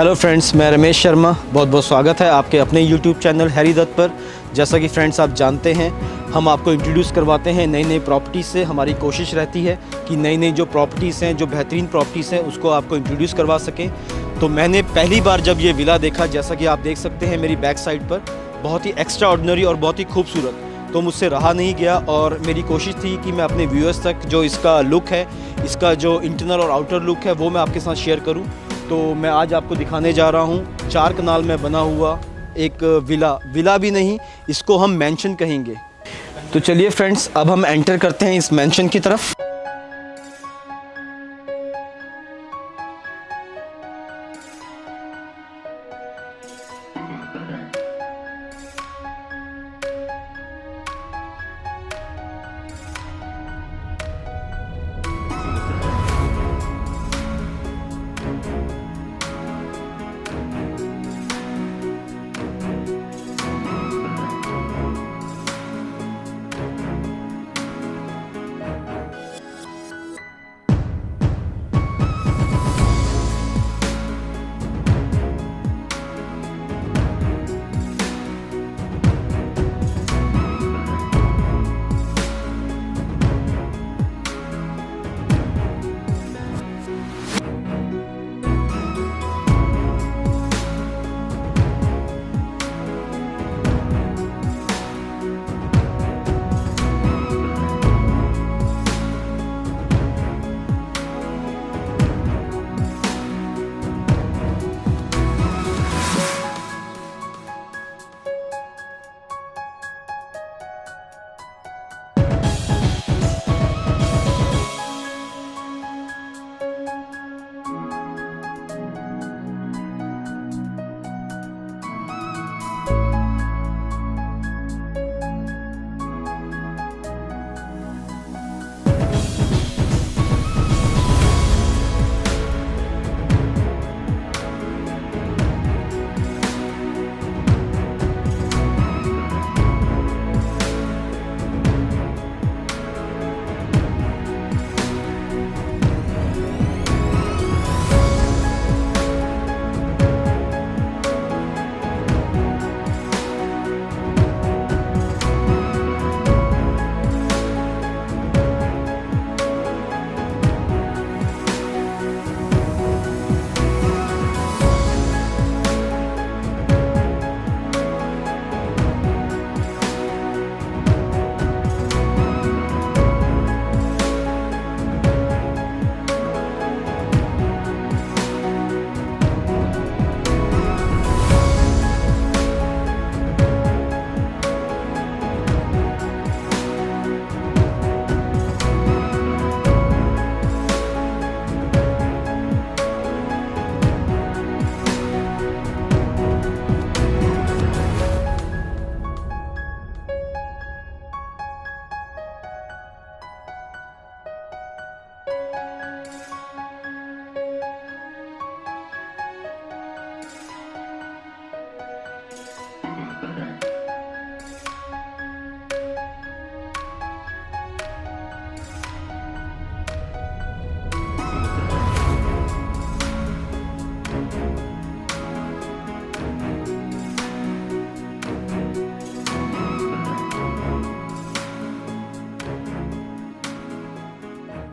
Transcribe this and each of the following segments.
Hello friends, मैं रमेश शर्मा। बहुत बहुत स्वागत है आपके अपने यूट्यूब चैनल हैरी दत्त पर। जैसा कि फ्रेंड्स आप जानते हैं, हम आपको इंट्रोड्यूस करवाते हैं नई नई प्रॉपर्टीज़ से। हमारी कोशिश रहती है कि नई नई जो प्रॉपर्टीज़ हैं, जो बेहतरीन प्रॉपर्टीज़ हैं, उसको आपको इंट्रोड्यूस करवा सकें। तो मैंने पहली बार जब ये विला देखा, जैसा कि आप देख सकते हैं मेरी बैक साइड पर, बहुत ही एक्स्ट्रा ऑर्डिनरी और बहुत ही खूबसूरत, तो मुझसे रहा नहीं गया और मेरी कोशिश थी कि मैं अपने व्यूअर्स तक जो इसका लुक है, इसका जो इंटरनल और आउटर लुक है, वो मैं आपके साथ शेयर करूं। तो मैं आज आपको दिखाने जा रहा हूं 4 कनाल में बना हुआ एक विला भी नहीं, इसको हम मैंशन कहेंगे। तो चलिए फ्रेंड्स, अब हम एंटर करते हैं इस मैंशन की तरफ।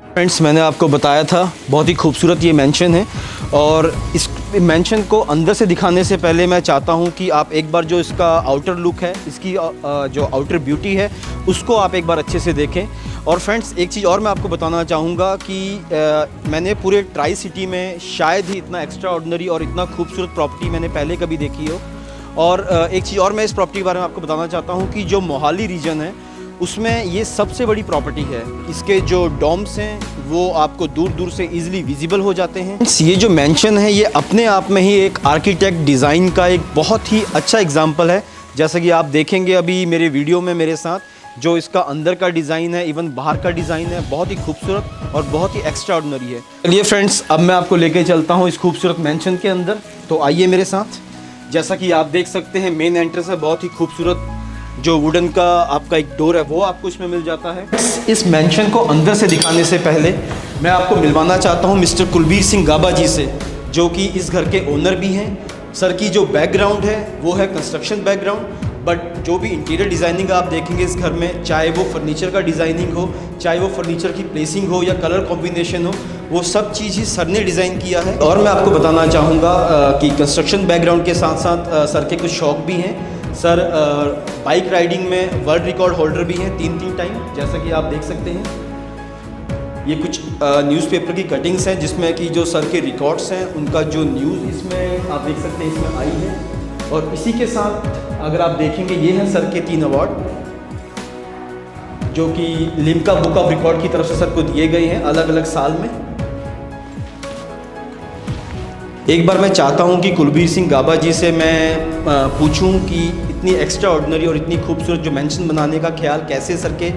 फ्रेंड्स, मैंने आपको बताया था बहुत ही खूबसूरत ये मेंशन है, और इस मेंशन को अंदर से दिखाने से पहले मैं चाहता हूँ कि आप एक बार जो इसका आउटर लुक है, इसकी जो आउटर ब्यूटी है, उसको आप एक बार अच्छे से देखें। और फ्रेंड्स, एक चीज़ और मैं आपको बताना चाहूँगा कि मैंने पूरे ट्राई सिटी में शायद ही इतना एक्स्ट्रा ऑर्डिनरी और इतना खूबसूरत प्रॉपर्टी मैंने पहले कभी देखी हो। और एक चीज़ और मैं इस प्रॉपर्टी के बारे में आपको बताना चाहता हूँ कि जो मोहाली रीजन है, उसमें ये सबसे बड़ी प्रॉपर्टी है। इसके जो डॉम्स हैं वो आपको दूर दूर से इजीली विजिबल हो जाते हैं। ये जो मेंशन है, ये अपने आप में ही एक आर्किटेक्ट डिज़ाइन का एक बहुत ही अच्छा एग्जांपल है। जैसा कि आप देखेंगे अभी मेरे वीडियो में मेरे साथ, जो इसका अंदर का डिज़ाइन है, इवन बाहर का डिज़ाइन है, बहुत ही खूबसूरत और बहुत ही एक्स्ट्रा ऑर्डिनरी है। चलिए फ्रेंड्स, अब मैं आपको लेके चलता हूँ इस खूबसूरत मेंशन के अंदर। तो आइए मेरे साथ। जैसा कि आप देख सकते हैं, मेन एंट्रेंस है, बहुत ही खूबसूरत जो वुडन का आपका एक डोर है वो आपको इसमें मिल जाता है। इस मेंशन को अंदर से दिखाने से पहले मैं आपको मिलवाना चाहता हूँ मिस्टर कुलबीर सिंह गाबा जी से, जो कि इस घर के ओनर भी हैं। सर की जो बैकग्राउंड है वो है कंस्ट्रक्शन बैकग्राउंड, बट जो भी इंटीरियर डिज़ाइनिंग आप देखेंगे इस घर में, चाहे वो फर्नीचर का डिज़ाइनिंग हो, चाहे वो फर्नीचर की प्लेसिंग हो या कलर कॉम्बिनेशन हो, वो सब चीज़ ही सर ने डिज़ाइन किया है। और मैं आपको बताना चाहूँगा कि कंस्ट्रक्शन बैकग्राउंड के साथ साथ सर के कुछ शौक भी हैं। सर बाइक राइडिंग में वर्ल्ड रिकॉर्ड होल्डर भी हैं 3 टाइम, जैसा कि आप देख सकते हैं। ये कुछ न्यूज़पेपर की कटिंग्स हैं जिसमें कि जो सर के रिकॉर्ड्स हैं उनका जो न्यूज़ इसमें आप देख सकते हैं इसमें आई है। और इसी के साथ अगर आप देखेंगे ये हैं सर के 3 अवार्ड जो कि लिम्का बुक ऑफ रिकॉर्ड की तरफ से सर को दिए गए हैं अलग अलग साल में। एक बार मैं चाहता हूं कि कुलबीर सिंह गाबा जी से मैं पूछूं कि इतनी एक्स्ट्रा ऑर्डिनरी और इतनी खूबसूरत जो मेंशन बनाने का ख्याल कैसे सर के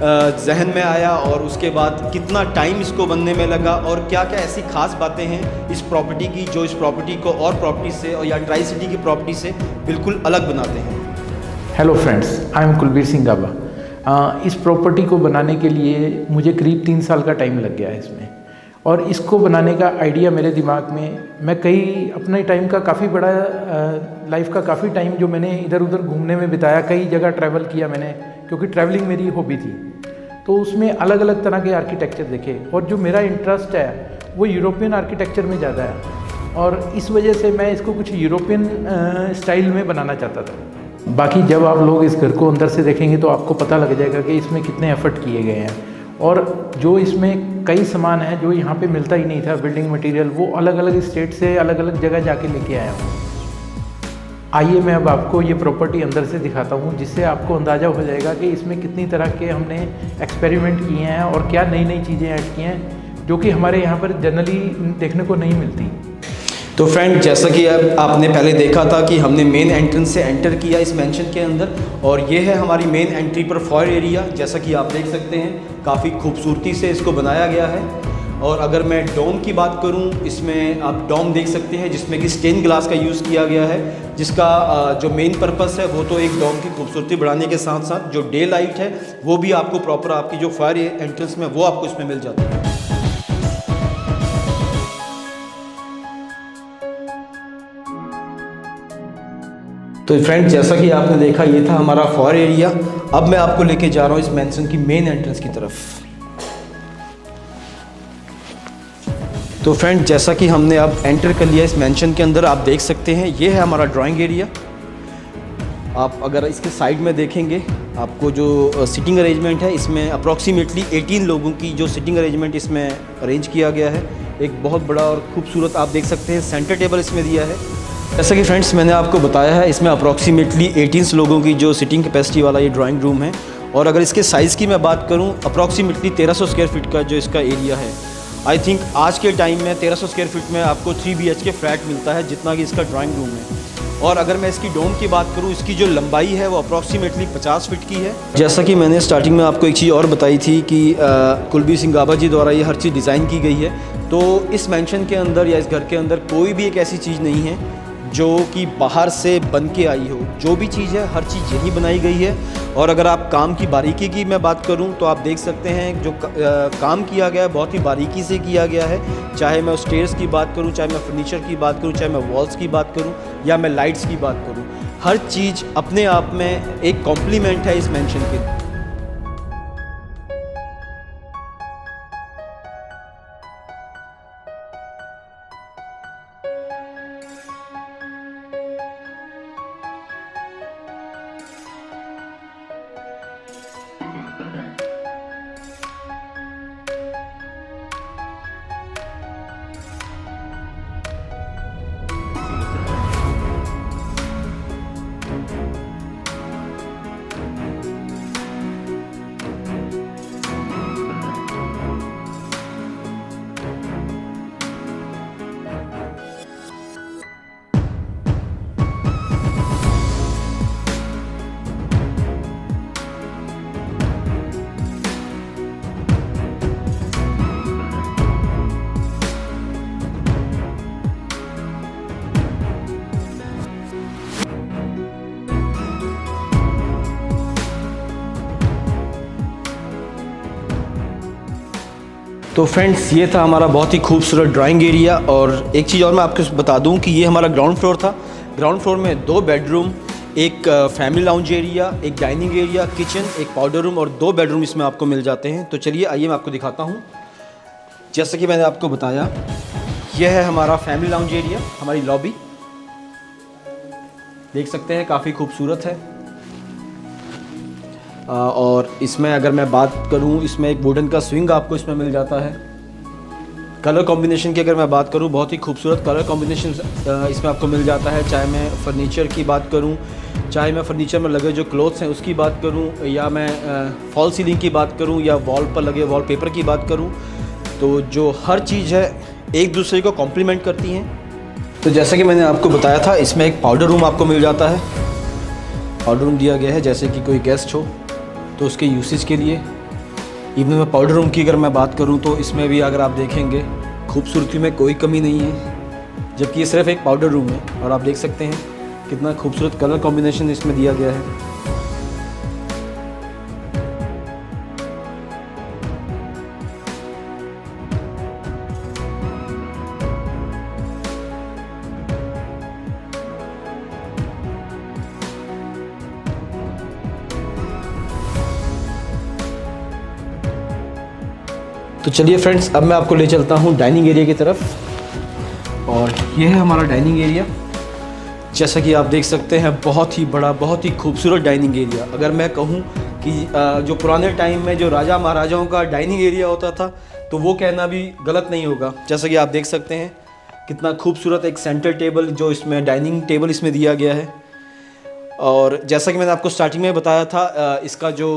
जहन में आया, और उसके बाद कितना टाइम इसको बनने में लगा, और क्या क्या ऐसी खास बातें हैं इस प्रॉपर्टी की जो इस प्रॉपर्टी को और प्रॉपर्टी से और या ट्राई सिटी की प्रॉपर्टी से बिल्कुल अलग बनाते हैं। Hello friends, I am Kulbir Singh Gaba. इस प्रॉपर्टी को बनाने के लिए मुझे करीब 3 साल का टाइम लग गया है इसमें, और इसको बनाने का आइडिया मेरे दिमाग में, मैं कई अपने टाइम का काफ़ी बड़ा लाइफ का काफ़ी टाइम जो मैंने इधर उधर घूमने में बिताया, कई जगह ट्रैवल किया मैंने, क्योंकि ट्रैवलिंग मेरी हॉबी थी। तो उसमें अलग अलग तरह के आर्किटेक्चर देखे, और जो मेरा इंटरेस्ट है वो यूरोपियन आर्किटेक्चर में ज़्यादा है, और इस वजह से मैं इसको कुछ यूरोपियन स्टाइल में बनाना चाहता था। बाकी जब आप लोग इस घर को अंदर से देखेंगे तो आपको पता लग जाएगा कि इसमें कितने एफर्ट किए गए हैं, और जो इसमें कई सामान है जो यहाँ पे मिलता ही नहीं था, बिल्डिंग मटेरियल, वो अलग अलग स्टेट से अलग अलग जगह जाके लेके आया हूँ। आइए मैं अब आपको ये प्रॉपर्टी अंदर से दिखाता हूँ, जिससे आपको अंदाज़ा हो जाएगा कि इसमें कितनी तरह के हमने एक्सपेरिमेंट किए हैं और क्या नई नई चीज़ें ऐड की हैं जो कि हमारे यहाँ पर जनरली देखने को नहीं मिलती। तो फ्रेंड, जैसा कि आपने पहले देखा था कि हमने मेन एंट्रेंस से एंटर किया इस मेंशन के अंदर, और ये है हमारी मेन एंट्री पर फॉयर एरिया। जैसा कि आप देख सकते हैं काफ़ी खूबसूरती से इसको बनाया गया है। और अगर मैं डोम की बात करूं, इसमें आप डोम देख सकते हैं जिसमें कि स्टेन ग्लास का यूज़ किया गया है, जिसका जो मेन पर्पस है वो तो एक डोम की खूबसूरती बढ़ाने के साथ साथ जो डे लाइट है वो भी आपको प्रॉपर आपकी जो फायर एंट्रेंस में वो आपको इसमें मिल जाती है। तो फ्रेंड, जैसा कि आपने देखा ये था हमारा फायर एरिया। अब मैं आपको लेके जा रहा हूँ इस मेंशन की मेन एंट्रेंस की तरफ। तो फ्रेंड, जैसा कि हमने अब एंटर कर लिया इस मेंशन के अंदर, आप देख सकते हैं ये है हमारा ड्राइंग एरिया। आप अगर इसके साइड में देखेंगे आपको जो सिटिंग अरेंजमेंट है, इसमें अप्रॉक्सीमेटली 18 लोगों की जो सिटिंग अरेंजमेंट इसमें अरेंज किया गया है। एक बहुत बड़ा और खूबसूरत आप देख सकते हैं सेंटर टेबल इसमें दिया है। जैसा कि फ्रेंड्स मैंने आपको बताया है, इसमें अप्रॉक्सीमेटली 18 लोगों की जो सिटिंग कैपेसिटी वाला ये ड्राइंग रूम है। और अगर इसके साइज़ की मैं बात करूँ, अप्रॉक्सीमेटली 1300 स्क्वायर फीट का जो इसका एरिया है। आई थिंक आज के टाइम में 1300 स्क्वायर फीट में आपको 3 BHK फ्लैट मिलता है, जितना कि इसका ड्राइंग रूम है। और अगर मैं इसकी डोम की बात करूँ, इसकी जो लंबाई है वो अप्रॉक्सीमेटली 50 फीट की है। जैसा कि मैंने स्टार्टिंग में आपको एक चीज़ और बताई थी कि कुलबीर सिंह गाबा जी द्वारा ये हर चीज़ डिज़ाइन की गई है। तो इस मेंशन के अंदर या इस घर के अंदर कोई भी एक ऐसी चीज़ नहीं है जो कि बाहर से बन के आई हो। जो भी चीज़ है हर चीज़ यही बनाई गई है। और अगर आप काम की बारीकी की मैं बात करूं तो आप देख सकते हैं जो काम किया गया है बहुत ही बारीकी से किया गया है। चाहे मैं स्टेयर्स की बात करूं, चाहे मैं फर्नीचर की बात करूं, चाहे मैं वॉल्स की बात करूं या मैं लाइट्स की बात करूं, हर चीज़ अपने आप में एक कॉम्प्लीमेंट है इस मेंशन के। तो फ्रेंड्स ये था हमारा बहुत ही खूबसूरत ड्राइंग एरिया। और एक चीज़ और मैं आपको बता दूं कि ये हमारा ग्राउंड फ्लोर था। ग्राउंड फ्लोर में 2 बेडरूम, एक फैमिली लाउंज एरिया, एक डाइनिंग एरिया, किचन, एक पाउडर रूम और 2 बेडरूम इसमें आपको मिल जाते हैं। तो चलिए आइए मैं आपको दिखाता हूँ। जैसा कि मैंने आपको बताया, यह है हमारा फैमिली लाउंज एरिया, हमारी लॉबी देख सकते हैं, काफ़ी खूबसूरत है। और इसमें अगर मैं बात करूं, इसमें एक वुडन का स्विंग आपको इसमें मिल जाता है। कलर कॉम्बिनेशन की अगर मैं बात करूं, बहुत ही खूबसूरत कलर कॉम्बिनेशन इसमें आपको मिल जाता है। चाहे मैं फर्नीचर की बात करूं, चाहे मैं फर्नीचर में लगे जो क्लोथ्स हैं उसकी बात करूं, या मैं फॉल सीलिंग की बात करूं, या वॉल पर लगे वॉलपेपर की बात करूं, तो जो हर चीज़ है एक दूसरे को कॉम्प्लीमेंट करती हैं। तो जैसा कि मैंने आपको बताया था, इसमें एक पाउडर रूम आपको मिल जाता है। पाउडर रूम दिया गया है, जैसे कि कोई गेस्ट हो तो उसके यूसेज के लिए। इवन में पाउडर रूम की अगर मैं बात करूं तो इसमें भी अगर आप देखेंगे खूबसूरती में कोई कमी नहीं है, जबकि ये सिर्फ एक पाउडर रूम है। और आप देख सकते हैं कितना खूबसूरत कलर कॉम्बिनेशन इसमें दिया गया है। तो चलिए फ्रेंड्स, अब मैं आपको ले चलता हूँ डाइनिंग एरिया की तरफ। और ये है हमारा डाइनिंग एरिया। जैसा कि आप देख सकते हैं, बहुत ही बड़ा, बहुत ही खूबसूरत डाइनिंग एरिया। अगर मैं कहूँ कि जो पुराने टाइम में जो राजा महाराजाओं का डाइनिंग एरिया होता था, तो वो कहना भी गलत नहीं होगा। जैसा कि आप देख सकते हैं कितना खूबसूरत एक सेंटर टेबल, जो इसमें डाइनिंग टेबल इसमें दिया गया है। और जैसा कि मैंने आपको स्टार्टिंग में बताया था, इसका जो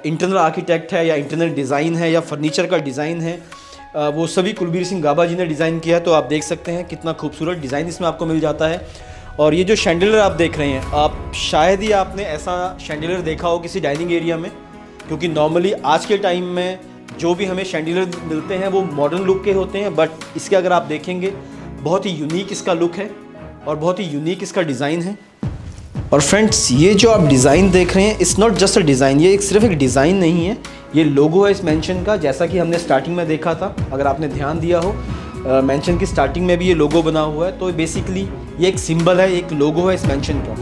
इंटरनल आर्किटेक्ट है या इंटरनल डिज़ाइन है या फर्नीचर का डिज़ाइन है, वो सभी कुलबीर सिंह गाबा जी ने डिज़ाइन किया है। तो आप देख सकते हैं कितना खूबसूरत डिज़ाइन इसमें आपको मिल जाता है। और ये जो शैंडिलियर आप देख रहे हैं, आप शायद ही आपने ऐसा शैंडिलियर देखा हो किसी डाइनिंग एरिया में, क्योंकि नॉर्मली आज के टाइम में जो भी हमें शैंडिलियर मिलते हैं वो मॉडर्न लुक के होते हैं। बट इसके अगर आप देखेंगे, बहुत ही यूनिक इसका लुक है और बहुत ही यूनिक इसका डिज़ाइन है। और फ्रेंड्स, ये जो आप डिज़ाइन देख रहे हैं, it's not just a design, ये सिर्फ एक डिज़ाइन नहीं है, ये लोगो है इस मेंशन का। जैसा कि हमने स्टार्टिंग में देखा था, अगर आपने ध्यान दिया हो, मेंशन की स्टार्टिंग में भी ये लोगो बना हुआ है। तो बेसिकली ये एक सिंबल है, एक लोगो है इस मेंशन का।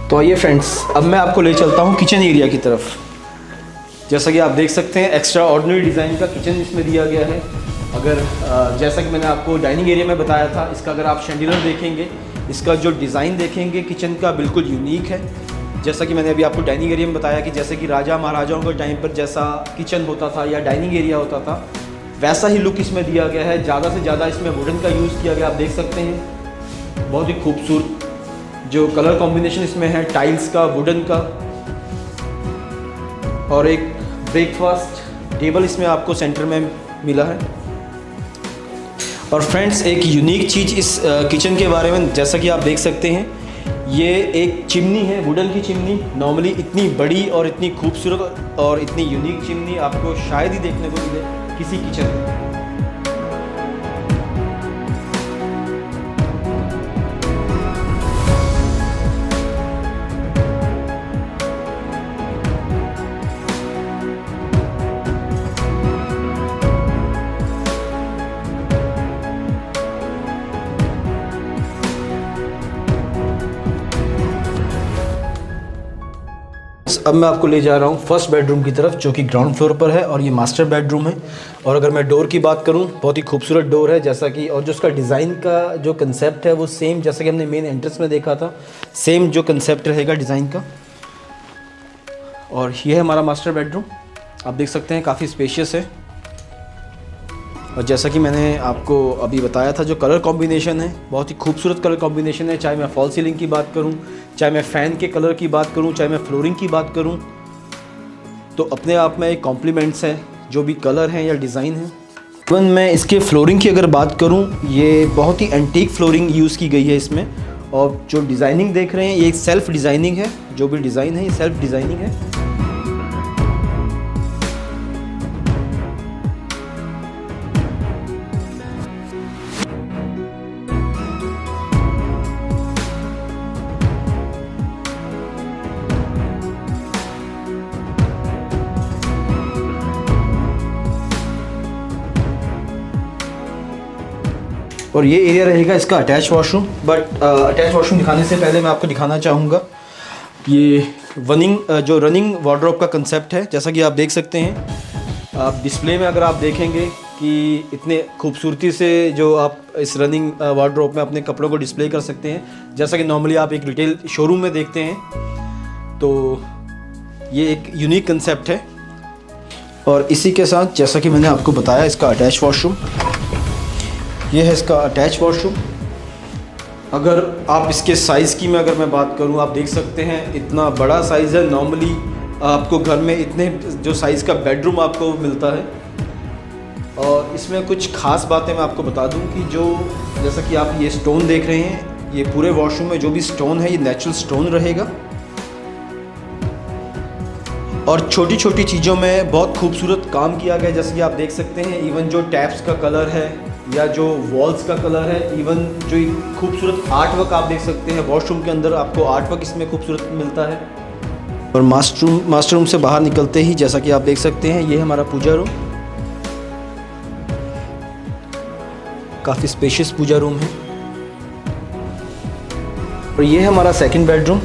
तो आइए फ्रेंड्स, अब मैं आपको ले चलता हूँ किचन एरिया की तरफ। जैसा कि आप देख सकते हैं, एक्स्ट्रा ऑर्डिनरी डिज़ाइन का किचन इसमें दिया गया है। अगर जैसा कि मैंने आपको डाइनिंग एरिया में बताया था, इसका अगर आप शैंडिलियर देखेंगे, इसका जो डिज़ाइन देखेंगे किचन का, बिल्कुल यूनिक है। जैसा कि मैंने अभी आपको डाइनिंग एरिया में बताया कि जैसे कि राजा महाराजाओं के टाइम पर जैसा किचन होता था या डाइनिंग एरिया होता था, वैसा ही लुक इसमें दिया गया है। ज़्यादा से ज़्यादा इसमें वुडन का यूज़ किया गया, आप देख सकते हैं। बहुत ही खूबसूरत जो कलर कॉम्बिनेशन इसमें है, टाइल्स का, वुडन का। और एक ब्रेकफास्ट टेबल इसमें आपको सेंटर में मिला है। और फ्रेंड्स, एक यूनिक चीज़ इस किचन के बारे में, जैसा कि आप देख सकते हैं, ये एक चिमनी है, वुडन की चिमनी। नॉर्मली इतनी बड़ी और इतनी खूबसूरत और इतनी यूनिक चिमनी आपको शायद ही देखने को मिले किसी किचन में। अब मैं आपको ले जा रहा हूँ फर्स्ट बेडरूम की तरफ, जो कि ग्राउंड फ्लोर पर है और ये मास्टर बेडरूम है। और अगर मैं डोर की बात करूँ, बहुत ही खूबसूरत डोर है, जैसा कि, और जो उसका डिज़ाइन का जो कंसेप्ट है वो सेम जैसा कि हमने मेन एंट्रेंस में देखा था, सेम जो कंसेप्ट रहेगा डिज़ाइन का। और ये है हमारा मास्टर बेडरूम, आप देख सकते हैं काफ़ी स्पेशियस है। और जैसा कि मैंने आपको अभी बताया था, जो कलर कॉम्बिनेशन है बहुत ही खूबसूरत कलर कॉम्बिनेशन है। चाहे मैं फॉल सीलिंग की बात करूं, चाहे मैं फ़ैन के कलर की बात करूं, चाहे मैं फ्लोरिंग की बात करूं, तो अपने आप में एक कॉम्प्लीमेंट्स हैं जो भी कलर हैं या डिज़ाइन है। इवन मैं इसके फ्लोरिंग की अगर बात करूं, ये बहुत ही एंटीक फ्लोरिंग यूज़ की गई है इसमें। और जो डिज़ाइनिंग देख रहे हैं ये एक सेल्फ़ डिज़ाइनिंग है। जो भी डिज़ाइन है ये सेल्फ़ डिज़ाइनिंग है। और ये एरिया रहेगा इसका attach washroom. But attach washroom दिखाने से पहले मैं आपको दिखाना चाहूँगा ये रनिंग वार्डरोब का कंसेप्ट है। जैसा कि आप देख सकते हैं, आप डिस्प्ले में अगर आप देखेंगे कि इतने खूबसूरती से जो आप इस रनिंग वार्डरोब में अपने कपड़ों को डिस्प्ले कर सकते हैं, जैसा कि नॉर्मली आप एक रिटेल शोरूम में देखते हैं। तो ये एक यूनिक कंसेप्ट है। और इसी के साथ जैसा कि मैंने आपको बताया, इसका अटैच वॉशरूम ये है, इसका अटैच वॉशरूम। अगर आप इसके साइज़ की अगर मैं बात करूं, आप देख सकते हैं इतना बड़ा साइज़ है। नॉर्मली आपको घर में इतने जो साइज़ का बेडरूम आपको मिलता है। और इसमें कुछ ख़ास बातें मैं आपको बता दूं कि जो जैसा कि आप ये स्टोन देख रहे हैं, ये पूरे वॉशरूम में जो भी स्टोन है ये नेचुरल स्टोन रहेगा। और छोटी छोटी चीज़ों में बहुत खूबसूरत काम किया गया, जैसे कि आप देख सकते हैं। इवन जो टैप्स का कलर है या जो वॉल्स का कलर है, इवन जो खूबसूरत आर्ट वर्क आप देख सकते हैं वॉशरूम के अंदर, आपको आर्ट वर्क इसमें खूबसूरत मिलता है। और मास्टर रूम से बाहर निकलते ही जैसा कि आप देख सकते हैं, ये हमारा पूजा रूम। काफ़ी स्पेशियस पूजा रूम है। और ये है हमारा सेकंड बेडरूम,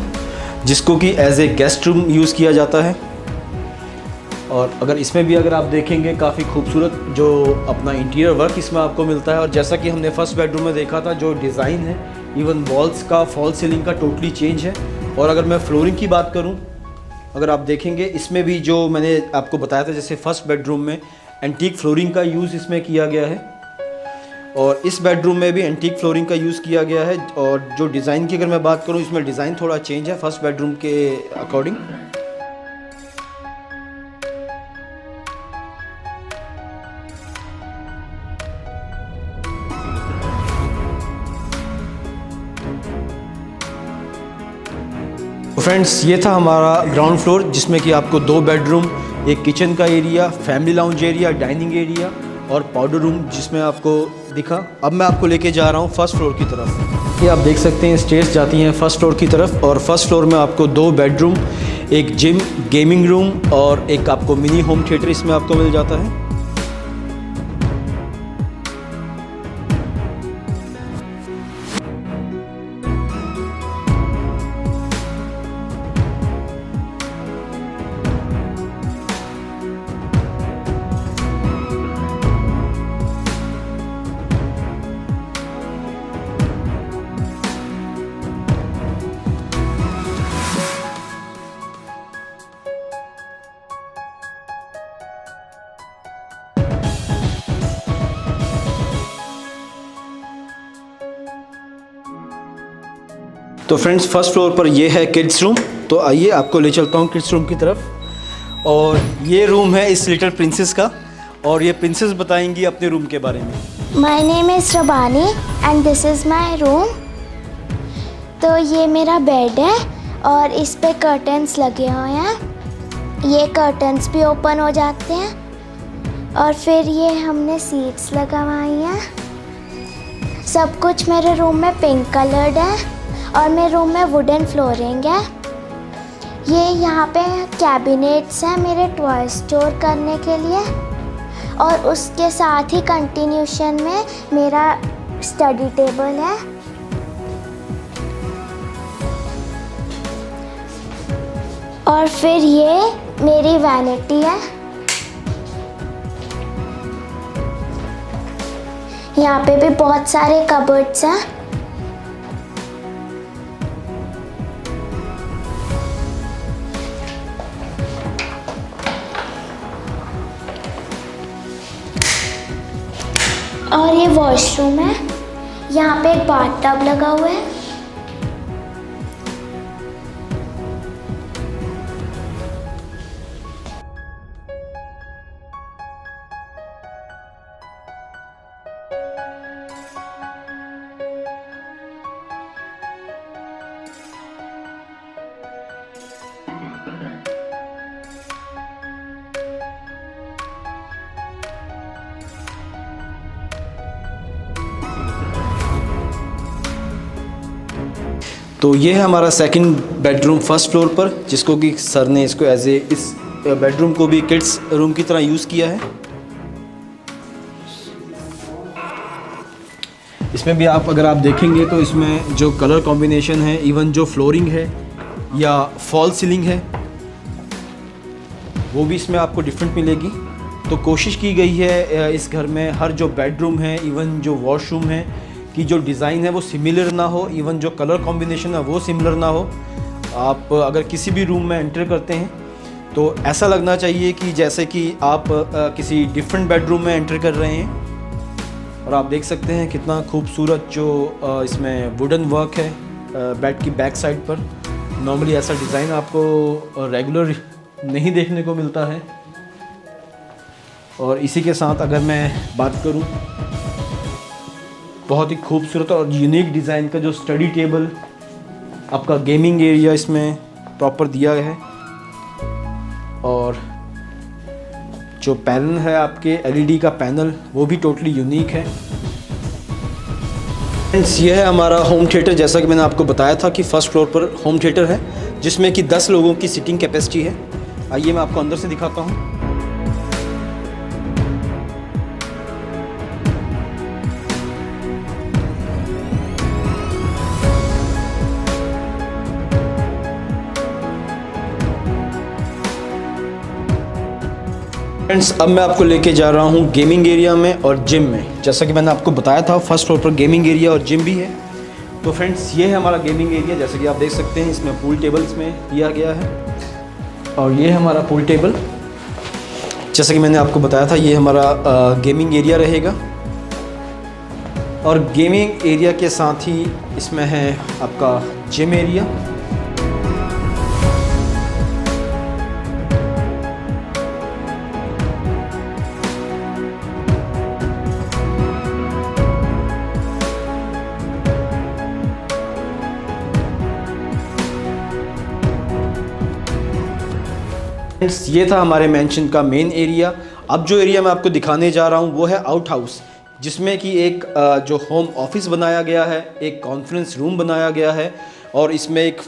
जिसको कि as a guest room use किया जाता है। और अगर इसमें भी अगर आप देखेंगे, काफ़ी खूबसूरत जो अपना इंटीरियर वर्क इसमें आपको मिलता है। और जैसा कि हमने फर्स्ट बेडरूम में देखा था, जो डिज़ाइन है इवन वॉल्स का, फॉल सीलिंग का टोटली चेंज है। और अगर मैं फ्लोरिंग की बात करूं, अगर आप देखेंगे इसमें भी जो मैंने आपको बताया था, जैसे फर्स्ट बेडरूम में एंटीक फ्लोरिंग का यूज़ इसमें किया गया है, और इस बेडरूम में भी एंटीक फ्लोरिंग का यूज़ किया गया है। और जो डिज़ाइन की अगर मैं बात करूँ, इसमें डिज़ाइन थोड़ा चेंज है फर्स्ट बेडरूम के अकॉर्डिंग। फ्रेंड्स, ये था हमारा ग्राउंड फ्लोर, जिसमें कि आपको 2 बेडरूम, एक किचन का area, family lounge area, dining area और पाउडर रूम जिसमें आपको दिखा। अब मैं आपको लेके जा रहा हूँ फर्स्ट फ्लोर की तरफ। ये आप देख सकते हैं स्टेयर्स जाती हैं फर्स्ट फ्लोर की तरफ। और फर्स्ट फ्लोर में आपको 2 बेडरूम, एक जिम, गेमिंग रूम और एक आपको मिनी होम थिएटर इसमें आपको मिल जाता है। तो फ्रेंड्स, फर्स्ट फ्लोर पर ये है किड्स रूम। तो आइए आपको ले चलता हूँ किड्स रूम की तरफ। और ये रूम है इस लिटिल प्रिंसेस का, और ये प्रिंसेस बताएंगी अपने रूम के बारे में। My name is Rabbani and this is my room. तो ये मेरा बेड है और इस पे कर्टन्स लगे हुए हैं। ये कर्टन्स भी ओपन हो जाते हैं। और फिर ये हमने सीट्स लगवाई हैं। सब कुछ मेरे रूम में पिंक कलर्ड है और मेरे रूम में वुडन फ्लोरिंग है। ये यहाँ पे कैबिनेट्स हैं मेरे टॉय स्टोर करने के लिए। और उसके साथ ही कंटिन्यूशन में मेरा स्टडी टेबल है। और फिर ये मेरी वैनिटी है। यहाँ पे भी बहुत सारे कबर्ड्स हैं। और ये वॉशरूम है, यहाँ पे एक बाथटब लगा हुआ है। तो ये है हमारा सेकंड बेडरूम फर्स्ट फ्लोर पर, जिसको कि सर ने इसको एज ए इस बेडरूम को भी किड्स रूम की तरह यूज़ किया है। इसमें भी आप अगर आप देखेंगे तो इसमें जो कलर कॉम्बिनेशन है, इवन जो फ्लोरिंग है या फॉल सीलिंग है, वो भी इसमें आपको डिफरेंट मिलेगी। तो कोशिश की गई है इस घर में हर जो बेडरूम है, इवन जो वॉशरूम है, कि जो डिज़ाइन है वो सिमिलर ना हो, इवन जो कलर कॉम्बिनेशन है वो सिमिलर ना हो। आप अगर किसी भी रूम में एंटर करते हैं तो ऐसा लगना चाहिए कि जैसे कि आप किसी डिफरेंट बेडरूम में एंटर कर रहे हैं। और आप देख सकते हैं कितना खूबसूरत जो इसमें वुडन वर्क है बेड की बैक साइड पर। नॉर्मली ऐसा डिज़ाइन आपको रेगुलर नहीं देखने को मिलता है। और इसी के साथ अगर मैं बात करूं, बहुत ही खूबसूरत और यूनिक डिज़ाइन का जो स्टडी टेबल, आपका गेमिंग एरिया इसमें प्रॉपर दिया है। और जो पैनल है आपके एलईडी का पैनल, वो भी टोटली यूनिक है। फ्रेंड्स, ये है हमारा होम थिएटर। जैसा कि मैंने आपको बताया था कि फर्स्ट फ्लोर पर होम थिएटर है, जिसमें कि 10 लोगों की सीटिंग कैपेसिटी है। आइए मैं आपको अंदर से दिखाता हूँ। फ्रेंड्स, अब मैं आपको लेके जा रहा हूँ गेमिंग एरिया में और जिम में। जैसा कि मैंने आपको बताया था फर्स्ट फ्लोर पर गेमिंग एरिया और जिम भी है। तो फ्रेंड्स, ये है हमारा गेमिंग एरिया। जैसे कि आप देख सकते हैं इसमें पूल टेबल इसमें दिया गया है। और ये है हमारा पूल टेबल। जैसा कि मैंने आपको बताया था ये हमारा गेमिंग एरिया रहेगा। और गेमिंग एरिया के साथ ही इसमें है आपका जिम एरिया। ये था हमारे मेंशन का मेन एरिया। अब जो एरिया मैं आपको दिखाने जा रहा हूँ वो है आउट हाउस, जिसमें कि एक जो होम ऑफिस बनाया गया है, एक कॉन्फ्रेंस रूम बनाया गया है, और इसमें एक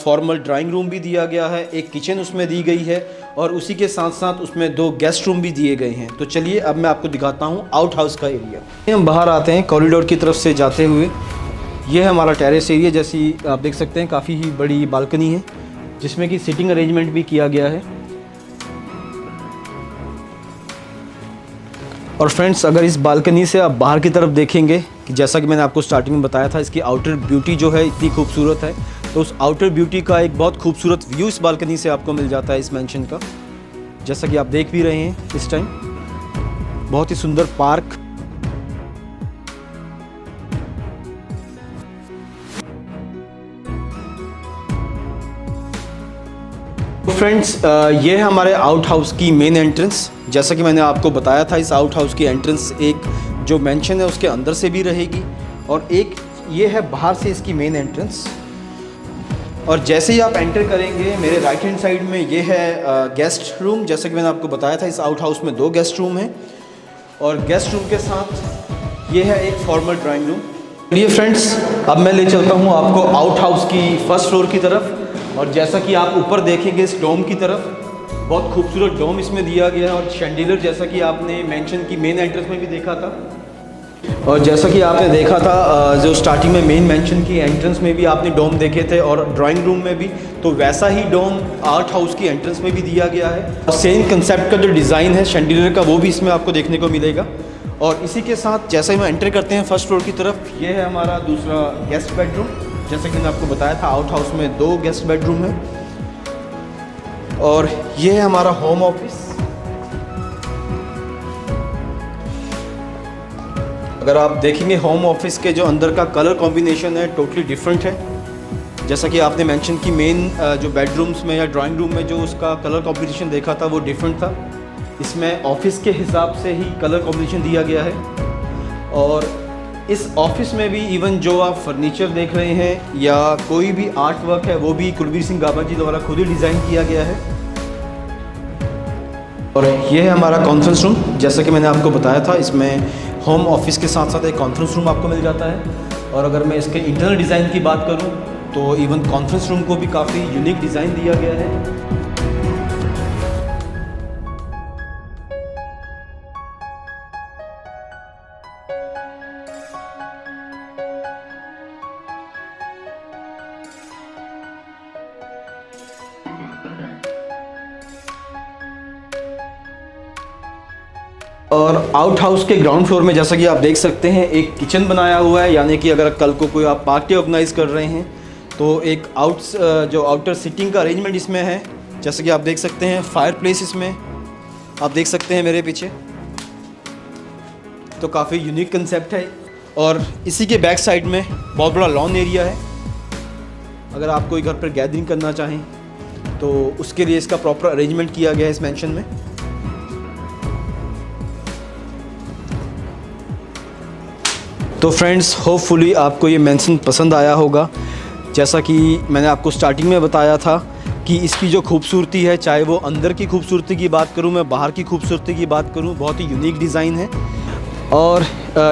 फॉर्मल ड्राइंग रूम भी दिया गया है, एक किचन उसमें दी गई है, और उसी के साथ साथ उसमें 2 गेस्ट रूम भी दिए गए हैं। तो चलिए अब मैं आपको दिखाता हूँ आउट हाउस का एरिया। हम बाहर आते हैं कॉरिडोर की तरफ से जाते हुए। ये है हमारा टेरेस एरिया। जैसी आप देख सकते हैं काफ़ी ही बड़ी बालकनी है, जिसमें कि सिटिंग अरेंजमेंट भी किया गया है। और फ्रेंड्स, अगर इस बालकनी से आप बाहर की तरफ देखेंगे, कि जैसा कि मैंने आपको स्टार्टिंग में बताया था इसकी आउटर ब्यूटी जो है इतनी खूबसूरत है, तो उस आउटर ब्यूटी का एक बहुत खूबसूरत व्यू इस बालकनी से आपको मिल जाता है इस मेंशन का। जैसा कि आप देख भी रहे हैं इस टाइम, बहुत ही सुंदर पार्क। फ्रेंड्स, ये है हमारे आउट हाउस की मेन एंट्रेंस। जैसा कि मैंने आपको बताया था इस आउट हाउस की एंट्रेंस एक जो मेंशन है उसके अंदर से भी रहेगी, और एक ये है बाहर से इसकी मेन एंट्रेंस। और जैसे ही आप एंटर करेंगे मेरे राइट हैंड साइड में ये है गेस्ट रूम। जैसा कि मैंने आपको बताया था इस आउट हाउस में 2 गेस्ट रूम हैं, और गेस्ट रूम के साथ ये है एक फॉर्मल ड्राइंग रूम। चलिए फ्रेंड्स, अब मैं ले चलता हूँ आपको आउट हाउस की फर्स्ट फ्लोर की तरफ। और जैसा कि आप ऊपर देखेंगे इस डोम की तरफ, बहुत खूबसूरत डोम इसमें दिया गया है, और शैंडिलियर जैसा कि आपने मेंशन की मेन एंट्रेंस में भी देखा था। और जैसा कि आपने देखा था जो स्टार्टिंग में मेन मेंशन की एंट्रेंस में भी आपने डोम देखे थे, और ड्राइंग रूम में भी, तो वैसा ही डोम आउट हाउस की एंट्रेंस में भी दिया गया है। और सेम कंसेप्ट का जो डिज़ाइन है शैंडिलियर का, वो भी इसमें आपको देखने को मिलेगा। और इसी के साथ जैसे ही हम एंटर करते हैं फर्स्ट फ्लोर की तरफ, ये है हमारा दूसरा गेस्ट बेडरूम। जैसे कि मैंने आपको बताया था आउट हाउस में 2 गेस्ट बेडरूम है। और ये है हमारा होम ऑफिस। अगर आप देखेंगे होम ऑफिस के जो अंदर का कलर कॉम्बिनेशन है टोटली डिफरेंट है। जैसा कि आपने मेंशन की मेन जो बेडरूम्स में या ड्राइंग रूम में जो उसका कलर कॉम्बिनेशन देखा था वो डिफरेंट था। इसमें ऑफिस के हिसाब से ही कलर कॉम्बिनेशन दिया गया है। और इस ऑफिस में भी इवन जो आप फर्नीचर देख रहे हैं या कोई भी आर्ट वर्क है वो भी कुलबीर सिंह गाबा जी द्वारा खुद ही डिज़ाइन किया गया है। और ये है हमारा कॉन्फ्रेंस रूम। जैसा कि मैंने आपको बताया था, इसमें होम ऑफिस के साथ साथ एक कॉन्फ्रेंस रूम आपको मिल जाता है। और अगर मैं इसके इंटरनल डिज़ाइन की बात करूं तो इवन कॉन्फ्रेंस रूम को भी काफ़ी यूनिक डिज़ाइन दिया गया है। और आउट हाउस के ग्राउंड फ्लोर में जैसा कि आप देख सकते हैं एक किचन बनाया हुआ है, यानी कि अगर कल को कोई आप पार्टी ऑर्गेनाइज़ कर रहे हैं तो एक जो आउटर सीटिंग का अरेंजमेंट इसमें है। जैसा कि आप देख सकते हैं फायर प्लेस इसमें आप देख सकते हैं मेरे पीछे, तो काफ़ी यूनिक कंसेप्ट है। और इसी के बैक साइड में बहुत बड़ा लॉन एरिया है। अगर आप कोई घर पर गैदरिंग करना चाहें तो उसके लिए इसका प्रॉपर अरेंजमेंट किया गया है इस मैंशन में। तो फ्रेंड्स, होपफुली आपको ये मेंशन पसंद आया होगा। जैसा कि मैंने आपको स्टार्टिंग में बताया था कि इसकी जो खूबसूरती है, चाहे वो अंदर की खूबसूरती की बात करूं, मैं बाहर की खूबसूरती की बात करूं, बहुत ही यूनिक डिज़ाइन है। और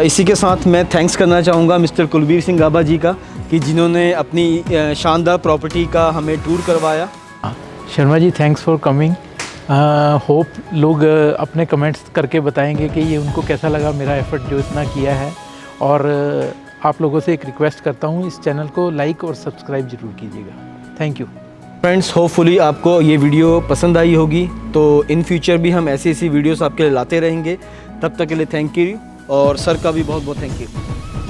इसी के साथ मैं थैंक्स करना चाहूँगा मिस्टर कुलबीर सिंह गाबा जी का कि जिन्होंने अपनी शानदार प्रॉपर्टी का हमें टूर करवाया। Sharma ji, thanks for coming. Hope लोग अपने कमेंट्स करके बताएंगे कि ये उनको कैसा लगा, मेरा एफ़र्ट जो इतना किया है। और आप लोगों से एक रिक्वेस्ट करता हूँ, इस चैनल को लाइक और सब्सक्राइब ज़रूर कीजिएगा। थैंक यू फ्रेंड्स, होपफुली आपको ये वीडियो पसंद आई होगी। तो इन फ्यूचर भी हम ऐसी वीडियोस आपके लिए लाते रहेंगे। तब तक के लिए थैंक यू, और सर का भी बहुत बहुत थैंक यू।